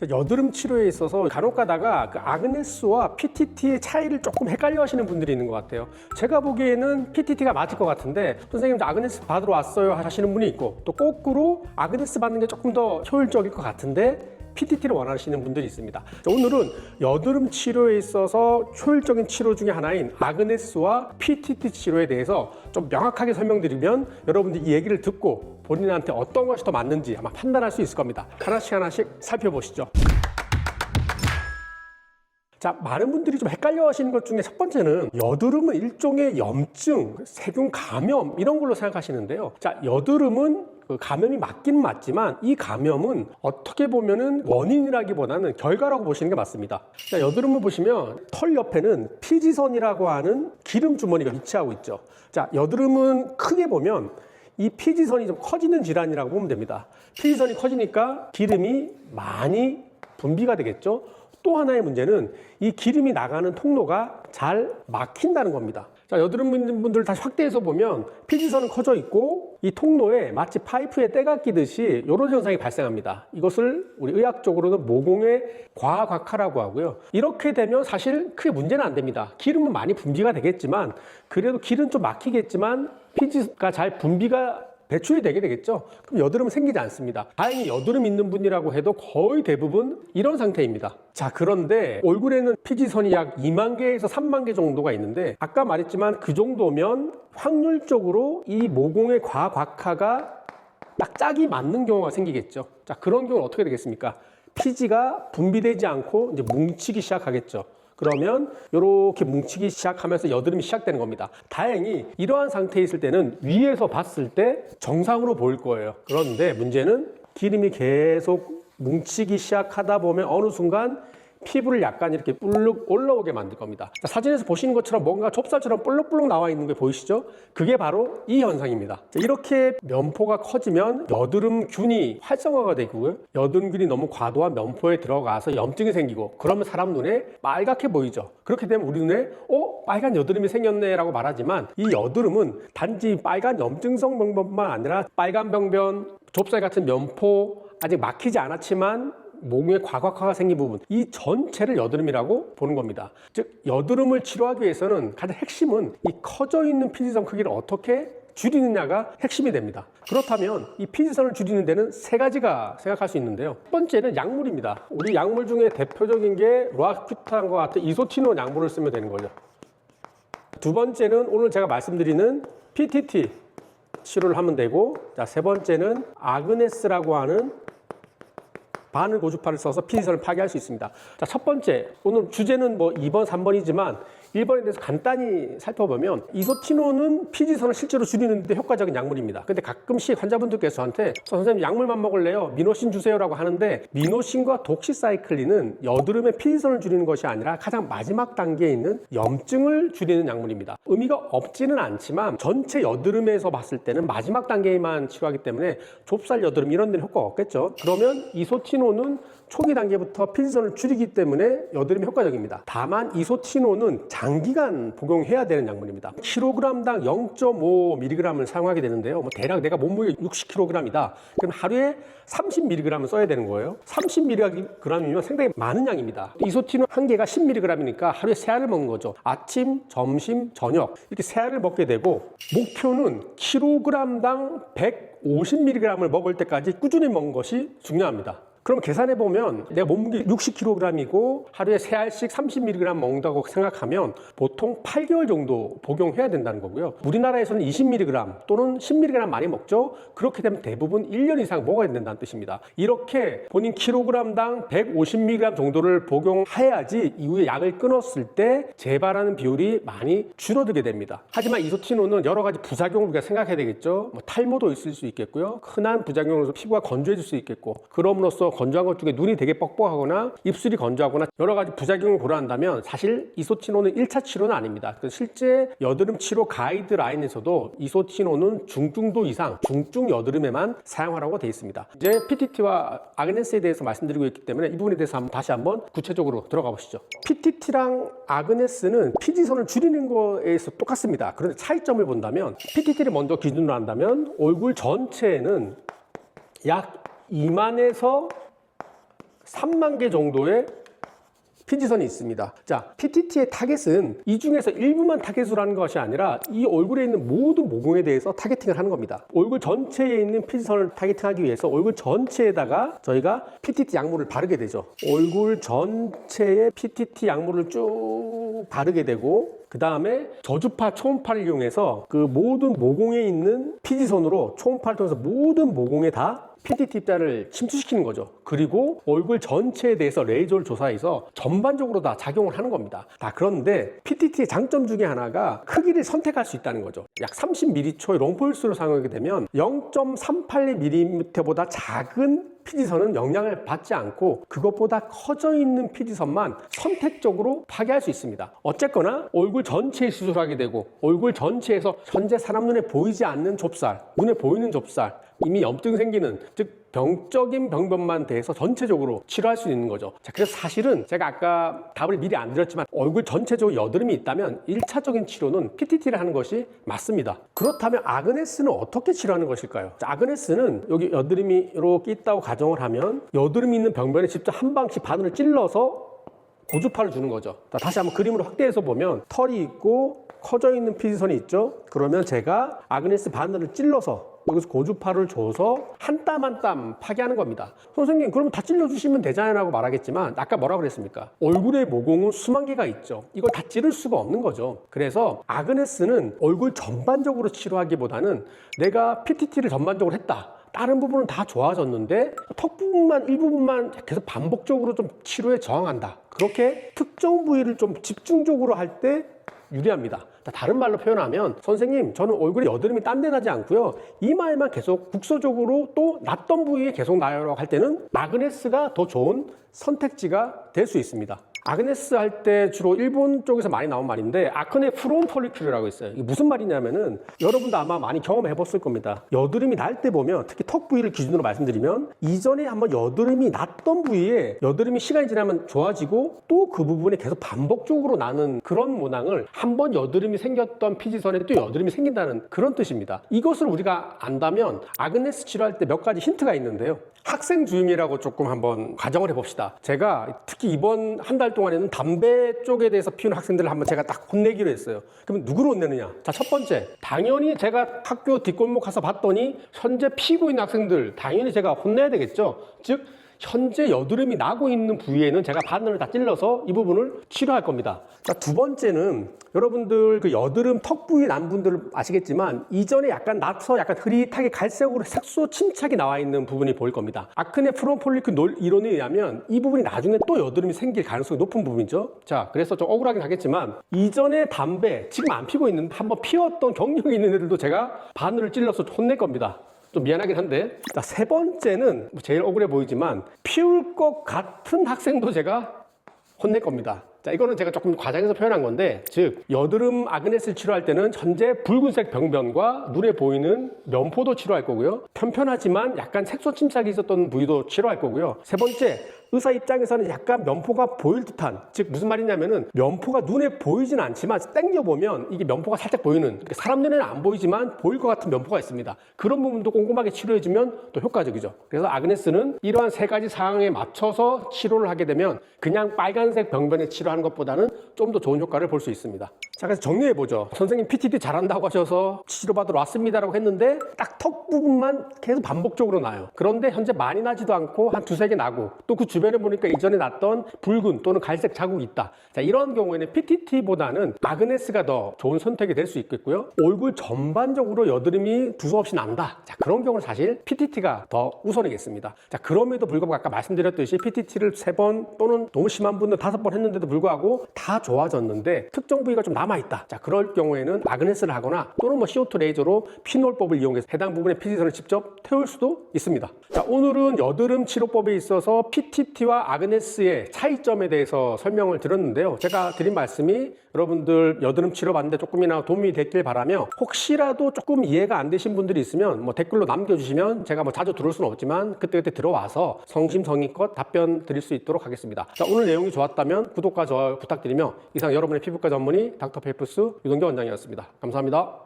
여드름 치료에 있어서 간혹 가다가 그 아그네스와 PTT의 차이를 조금 헷갈려 하시는 분들이 있는 것 같아요. 제가 보기에는 PTT가 맞을 것 같은데 선생님 아그네스 받으러 왔어요 하시는 분이 있고, 또 거꾸로 아그네스 받는 게 조금 더 효율적일 것 같은데 PTT를 원하시는 분들이 있습니다. 오늘은 여드름 치료에 있어서 효율적인 치료 중에 하나인 아그네스와 PTT 치료에 대해서 좀 명확하게 설명드리면 여러분들이 이 얘기를 듣고 본인한테 어떤 것이 더 맞는지 아마 판단할 수 있을 겁니다. 하나씩 하나씩 살펴보시죠. 자, 많은 분들이 좀 헷갈려 하시는 것 중에 첫 번째는 여드름은 일종의 염증, 세균 감염 이런 걸로 생각하시는데요. 자, 여드름은 그 감염이 맞긴 맞지만 이 감염은 어떻게 보면은 원인이라기보다는 결과라고 보시는 게 맞습니다. 자, 여드름을 보시면 털 옆에는 피지선이라고 하는 기름 주머니가 위치하고 있죠. 자, 여드름은 크게 보면 이 피지선이 좀 커지는 질환이라고 보면 됩니다. 피지선이 커지니까 기름이 많이 분비가 되겠죠. 또 하나의 문제는 이 기름이 나가는 통로가 잘 막힌다는 겁니다. 자, 여드름 있는 분들 다시 확대해서 보면 피지선은 커져 있고 이 통로에 마치 파이프에 때가 끼듯이 이런 현상이 발생합니다. 이것을 우리 의학적으로는 모공의 과각화라고 하고요. 이렇게 되면 사실 크게 문제는 안 됩니다. 기름은 많이 분비가 되겠지만 그래도 길은 좀 막히겠지만 피지가 잘 분비가 배출이 되게 되겠죠. 그럼 여드름은 생기지 않습니다. 다행히 여드름 있는 분이라고 해도 거의 대부분 이런 상태입니다. 자, 그런데 얼굴에는 피지선이 약 2만 개에서 3만 개 정도가 있는데 아까 말했지만 그 정도면 확률적으로 이 모공의 과각화가 딱 짝이 맞는 경우가 생기겠죠. 자, 그런 경우는 어떻게 되겠습니까? 피지가 분비되지 않고 이제 뭉치기 시작하겠죠. 그러면 이렇게 뭉치기 시작하면서 여드름이 시작되는 겁니다. 다행히 이러한 상태에 있을 때는 위에서 봤을 때 정상으로 보일 거예요. 그런데 문제는 기름이 계속 뭉치기 시작하다 보면 어느 순간 피부를 약간 이렇게 불룩 올라오게 만들 겁니다. 자, 사진에서 보시는 것처럼 뭔가 좁쌀처럼 볼록볼록 나와 있는 게 보이시죠? 그게 바로 이 현상입니다. 자, 이렇게 면포가 커지면 여드름균이 활성화가 되고요. 여드름균이 너무 과도한 면포에 들어가서 염증이 생기고 그러면 사람 눈에 빨갛게 보이죠. 그렇게 되면 우리 눈에 빨간 여드름이 생겼네 라고 말하지만 이 여드름은 단지 빨간 염증성 병변만 아니라 빨간 병변, 좁쌀 같은 면포 아직 막히지 않았지만 모공의 과각화가 생긴 부분, 이 전체를 여드름이라고 보는 겁니다. 즉 여드름을 치료하기 위해서는 가장 핵심은 이 커져 있는 피지선 크기를 어떻게 줄이느냐가 핵심이 됩니다. 그렇다면 이 피지선을 줄이는 데는 세 가지가 생각할 수 있는데요. 첫 번째는 약물입니다. 우리 약물 중에 대표적인 게 로아큐탄과 같은 이소티논 약물을 쓰면 되는 거죠. 두 번째는 오늘 제가 말씀드리는 PTT 치료를 하면 되고, 자, 세 번째는 아그네스라고 하는 바늘 고주파를 써서 피지선을 파괴할 수 있습니다. 자, 첫 번째, 오늘 주제는 뭐 2번, 3번이지만 1번에 대해서 간단히 살펴보면 이소티논은 피지선을 실제로 줄이는 데 효과적인 약물입니다. 근데 가끔씩 환자분들께서 저한테 선생님 약물만 먹을래요? 미노신 주세요라고 하는데 미노신과 독시사이클린은 여드름의 피지선을 줄이는 것이 아니라 가장 마지막 단계에 있는 염증을 줄이는 약물입니다. 의미가 없지는 않지만 전체 여드름에서 봤을 때는 마지막 단계에만 치료하기 때문에 좁쌀 여드름 이런 데는 효과가 없겠죠. 그러면 이소티논은 초기 단계부터 피지선을 줄이기 때문에 여드름이 효과적입니다. 다만 이소티논은 장기간 복용해야 되는 약물입니다. 킬로그램당 0.5mg을 사용하게 되는데요. 대략 내가 몸무게 60kg이다. 그럼 하루에 30mg을 써야 되는 거예요. 30mg이면 상당히 많은 양입니다. 이소티논 한 개가 10mg이니까 하루에 3알을 먹는 거죠. 아침, 점심, 저녁 이렇게 3알을 먹게 되고 목표는 킬로그램당 150mg을 먹을 때까지 꾸준히 먹는 것이 중요합니다. 그럼 계산해보면 내가 몸무게 60kg이고 하루에 3알씩 30mg 먹는다고 생각하면 보통 8개월 정도 복용해야 된다는 거고요. 우리나라에서는 20mg 또는 10mg 많이 먹죠. 그렇게 되면 대부분 1년 이상 먹어야 된다는 뜻입니다. 이렇게 본인 킬로그램당 150mg 정도를 복용해야지 이후에 약을 끊었을 때 재발하는 비율이 많이 줄어들게 됩니다. 하지만 이소티논은 여러 가지 부작용을 우리가 생각해야 되겠죠. 탈모도 있을 수 있겠고요. 흔한 부작용으로서 피부가 건조해질 수 있겠고, 그럼으로써 건조한 것 중에 눈이 되게 뻑뻑하거나 입술이 건조하거나 여러 가지 부작용을 고려한다면 사실 이소티논은 1차 치료는 아닙니다. 실제 여드름 치료 가이드라인에서도 이소티논은 중증도 이상, 중증 여드름에만 사용하라고 되어 있습니다. 이제 PTT와 아그네스에 대해서 말씀드리고 있기 때문에 이 부분에 대해서 다시 한번 구체적으로 들어가 보시죠. PTT랑 아그네스는 피지선을 줄이는 거에서 똑같습니다. 그런데 차이점을 본다면 PTT를 먼저 기준으로 한다면 얼굴 전체에는 약 2만에서 3만 개 정도의 피지선이 있습니다. 자, PTT의 타겟은 이 중에서 일부만 타겟으로 하는 것이 아니라 이 얼굴에 있는 모든 모공에 대해서 타겟팅을 하는 겁니다. 얼굴 전체에 있는 피지선을 타겟팅하기 위해서 얼굴 전체에다가 저희가 PTT 약물을 바르게 되죠. 얼굴 전체에 PTT 약물을 쭉 바르게 되고 그 다음에 저주파 초음파를 이용해서 그 모든 모공에 있는 피지선으로 초음파를 통해서 모든 모공에 다 PTT 입자를 침투시키는 거죠. 그리고 얼굴 전체에 대해서 레이저를 조사해서 전반적으로 다 작용을 하는 겁니다. 그런데 PTT의 장점 중에 하나가 크기를 선택할 수 있다는 거죠. 약 30mm 초의 롱폴스로 사용하게 되면 0.38mm보다 작은 피지선은 영향을 받지 않고 그것보다 커져 있는 피지선만 선택적으로 파괴할 수 있습니다. 어쨌거나 얼굴 전체에 수술하게 되고 얼굴 전체에서 현재 사람 눈에 보이지 않는 좁쌀, 눈에 보이는 좁쌀, 이미 염증 생기는, 즉 병적인 병변만 대해서 전체적으로 치료할 수 있는 거죠. 자, 그래서 사실은 제가 아까 답을 미리 안 드렸지만 얼굴 전체적으로 여드름이 있다면 1차적인 치료는 PTT를 하는 것이 맞습니다. 그렇다면 아그네스는 어떻게 치료하는 것일까요? 자, 아그네스는 여기 여드름이 이렇게 있다고 가정을 하면 여드름이 있는 병변에 직접 한 방씩 바늘을 찔러서 고주파를 주는 거죠. 자, 다시 한번 그림으로 확대해서 보면 털이 있고 커져 있는 피지선이 있죠. 그러면 제가 아그네스 바늘을 찔러서 여기서 고주파를 줘서 한 땀 한 땀 파괴하는 겁니다. 선생님, 그러면 다 찔러주시면 되잖아요 라고 말하겠지만 아까 뭐라고 그랬습니까? 얼굴의 모공은 수만 개가 있죠. 이걸 다 찌를 수가 없는 거죠. 그래서 아그네스는 얼굴 전반적으로 치료하기보다는 내가 PTT를 전반적으로 했다, 다른 부분은 다 좋아졌는데 턱 부분만, 일부분만 계속 반복적으로 좀 치료에 저항한다, 그렇게 특정 부위를 좀 집중적으로 할 때 유리합니다. 다른 말로 표현하면 선생님, 저는 얼굴에 여드름이 딴 데 나지 않고요, 이마에만 계속 국소적으로 또 났던 부위에 계속 나요 할 때는 아그네스가 더 좋은 선택지가 될 수 있습니다. 아그네스 할 때 주로 일본 쪽에서 많이 나온 말인데 아크네 프론 폴리큘이라고 있어요. 이게 무슨 말이냐면은 여러분도 아마 많이 경험해 봤을 겁니다. 여드름이 날 때 보면, 특히 턱 부위를 기준으로 말씀드리면 이전에 한번 여드름이 났던 부위에 여드름이 시간이 지나면 좋아지고 또 그 부분에 계속 반복적으로 나는 그런 모낭을, 한번 여드름이 생겼던 피지선에 또 여드름이 생긴다는 그런 뜻입니다. 이것을 우리가 안다면 아그네스 치료할 때 몇 가지 힌트가 있는데요. 학생 주임이라고 조금 한번 가정을 해봅시다. 제가 특히 이번 한 달 동안에는 담배 쪽에 대해서 피우는 학생들을 한번 제가 딱 혼내기로 했어요. 그러면 누구를 혼내느냐? 자, 첫 번째, 당연히 제가 학교 뒷골목 가서 봤더니 현재 피고 있는 학생들 당연히 제가 혼내야 되겠죠. 즉 현재 여드름이 나고 있는 부위에는 제가 바늘을 다 찔러서 이 부분을 치료할 겁니다. 자, 두 번째는 여러분들 그 여드름 턱 부위 난 분들 아시겠지만 이전에 약간 나서 약간 흐릿하게 갈색으로 색소 침착이 나와 있는 부분이 보일 겁니다. 아크네 프론 폴리큘 이론에 의하면 이 부분이 나중에 또 여드름이 생길 가능성이 높은 부분이죠. 자, 그래서 좀 억울하긴 하겠지만 이전에 담배 지금 안 피고 있는, 한번 피웠던 경력이 있는 애들도 제가 바늘을 찔러서 혼낼 겁니다. 좀 미안하긴 한데. 자, 세 번째는 제일 억울해 보이지만 피울 것 같은 학생도 제가 혼낼 겁니다. 자, 이거는 제가 조금 과장해서 표현한 건데, 즉 여드름 아그네스를 치료할 때는 현재 붉은색 병변과 눈에 보이는 면포도 치료할 거고요, 편편하지만 약간 색소 침착이 있었던 부위도 치료할 거고요, 세 번째, 의사 입장에서는 약간 면포가 보일 듯한, 즉 무슨 말이냐면은 면포가 눈에 보이진 않지만 당겨보면 이게 면포가 살짝 보이는, 사람 눈에는 안 보이지만 보일 것 같은 면포가 있습니다. 그런 부분도 꼼꼼하게 치료해주면 또 효과적이죠. 그래서 아그네스는 이러한 세 가지 상황에 맞춰서 치료를 하게 되면 그냥 빨간색 병변에 치료하는 것보다는 좀 더 좋은 효과를 볼 수 있습니다. 자, 그래서 정리해보죠. 선생님 PTT 잘한다고 하셔서 치료받으러 왔습니다라고 했는데 딱 턱 부분만 계속 반복적으로 나요. 그런데 현재 많이 나지도 않고 한 두세 개 나고 또 그 주변에 보니까 이전에 났던 붉은 또는 갈색 자국이 있다. 자, 이런 경우에는 PTT보다는 아그네스가 더 좋은 선택이 될 수 있겠고요. 얼굴 전반적으로 여드름이 두서없이 난다. 자, 그런 경우는 사실 PTT가 더 우선이겠습니다. 자, 그럼에도 불구하고 아까 말씀드렸듯이 PTT를 3번 또는 너무 심한 분들 5번 했는데도 불구하고 다 좋아졌는데 특정 부위가 좀 남아있다. 자, 그럴 경우에는 아그네스를 하거나 또는 CO2 레이저로 피놀법을 이용해서 해당 부분의 피지선을 직접 태울 수도 있습니다. 자, 오늘은 여드름 치료법에 있어서 PTT와 아그네스의 차이점에 대해서 설명을 드렸는데요. 제가 드린 말씀이 여러분들 여드름 치료 받는데 조금이나 도움이 됐길 바라며, 혹시라도 조금 이해가 안 되신 분들이 있으면 뭐 댓글로 남겨주시면 제가 뭐 자주 들을 수는 없지만 그때그때 들어와서 성심성의껏 답변 드릴 수 있도록 하겠습니다. 자, 오늘 내용이 좋았다면 구독과 좋아요 부탁드리며 이상 여러분의 피부과 전문의 닥터페이프스 유동규 원장이었습니다. 감사합니다.